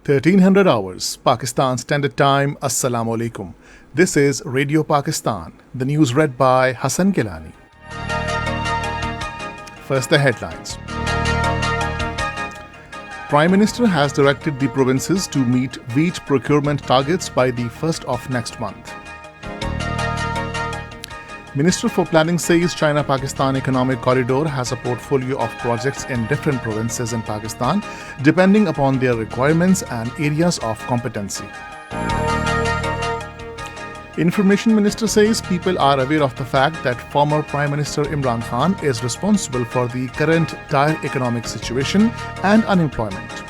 1300 hours, Pakistan Standard Time. Assalamu alaikum. This is Radio Pakistan. The news read by Hassan Gilani. First, the headlines. Prime Minister has directed the provinces to meet wheat procurement targets by the 1st of next month. Minister for Planning says China-Pakistan Economic Corridor has a portfolio of projects in different provinces in Pakistan, depending upon their requirements and areas of competency. Information Minister says people are aware of the fact that former Prime Minister Imran Khan is responsible for the current dire economic situation and unemployment.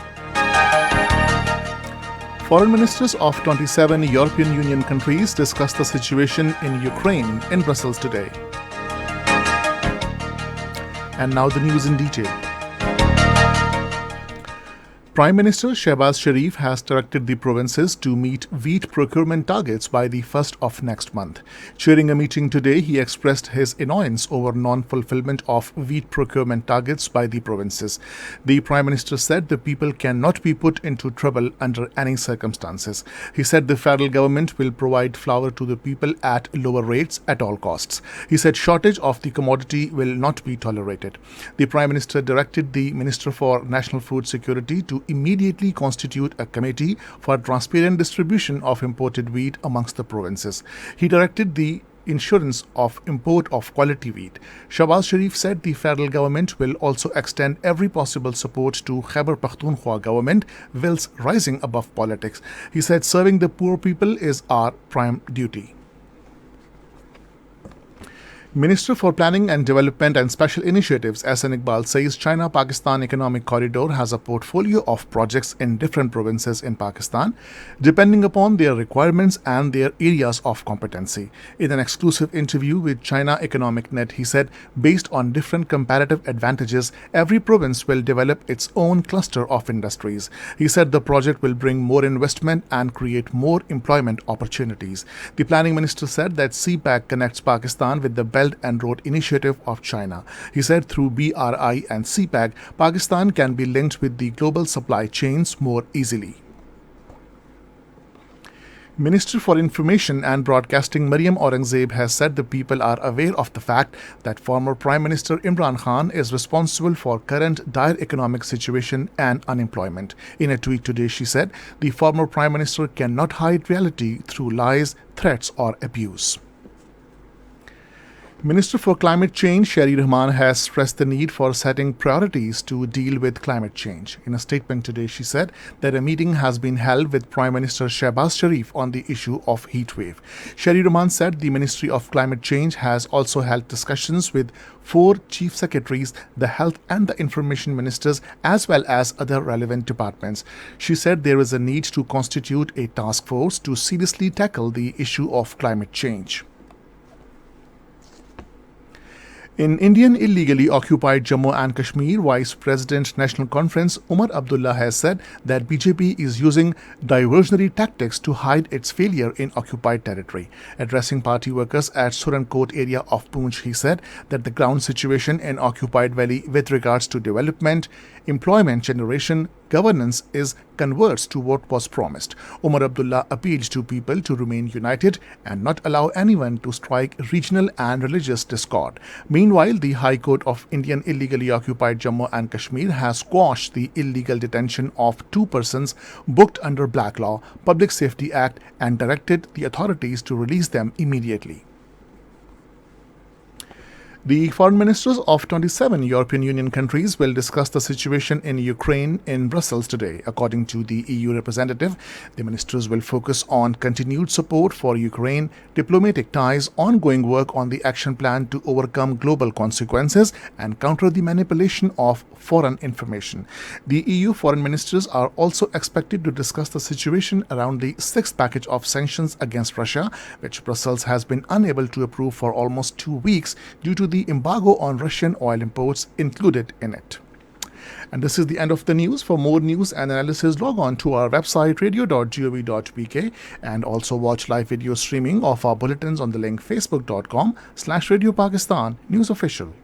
Foreign ministers of 27 European Union countries discussed the situation in Ukraine in Brussels today. And now the news in detail. Prime Minister Shehbaz Sharif has directed the provinces to meet wheat procurement targets by the 1st of next month. Chairing a meeting today, he expressed his annoyance over non-fulfillment of wheat procurement targets by the provinces. The Prime Minister said the people cannot be put into trouble under any circumstances. He said the federal government will provide flour to the people at lower rates at all costs. He said shortage of the commodity will not be tolerated. The Prime Minister directed the Minister for National Food Security to immediately constitute a committee for transparent distribution of imported wheat amongst the provinces. He directed the insurance of import of quality wheat. Shehbaz Sharif said the federal government will also extend every possible support to Khyber Pakhtunkhwa government whilst rising above politics. He said serving the poor people is our prime duty. Minister for Planning and Development and Special Initiatives Ahsan Iqbal says China-Pakistan Economic Corridor has a portfolio of projects in different provinces in Pakistan, depending upon their requirements and their areas of competency. In an exclusive interview with China Economic Net, he said, based on different comparative advantages, every province will develop its own cluster of industries. He said the project will bring more investment and create more employment opportunities. The Planning Minister said that CPAC connects Pakistan with the Belt and Road Initiative of China. He said through BRI and CPAC, Pakistan can be linked with the global supply chains more easily. Minister for Information and Broadcasting Maryam Aurangzeb has said the people are aware of the fact that former Prime Minister Imran Khan is responsible for current dire economic situation and unemployment. In a tweet today, she said the former Prime Minister cannot hide reality through lies, threats or abuse. Minister for Climate Change Sherry Rahman has stressed the need for setting priorities to deal with climate change. In a statement today, she said that a meeting has been held with Prime Minister Shehbaz Sharif on the issue of heat wave. Sherry Rahman said the Ministry of Climate Change has also held discussions with 4 chief secretaries, the health and the information ministers, as well as other relevant departments. She said there is a need to constitute a task force to seriously tackle the issue of climate change. In Indian illegally occupied Jammu and Kashmir, Vice President National Conference Umar Abdullah has said that BJP is using diversionary tactics to hide its failure in occupied territory. Addressing party workers at Surankot area of Poonch, he said that the ground situation in occupied valley with regards to development, employment generation, governance is converts to what was promised. Umar Abdullah appealed to people to remain united and not allow anyone to strike regional and religious discord. Meanwhile, the High Court of Indian illegally occupied Jammu and Kashmir has quashed the illegal detention of 2 persons booked under Black Law, Public Safety Act and directed the authorities to release them immediately. The foreign ministers of 27 European Union countries will discuss the situation in Ukraine in Brussels today. According to the EU representative, the ministers will focus on continued support for Ukraine, diplomatic ties, ongoing work on the action plan to overcome global consequences and counter the manipulation of foreign information. The EU foreign ministers are also expected to discuss the situation around the 6th package of sanctions against Russia, which Brussels has been unable to approve for almost 2 weeks due to the embargo on Russian oil imports included in it. And this is the end of the news. For more news and analysis, log on to our website radio.gov.pk and also watch live video streaming of our bulletins on the link facebook.com/Radio Pakistan News Official.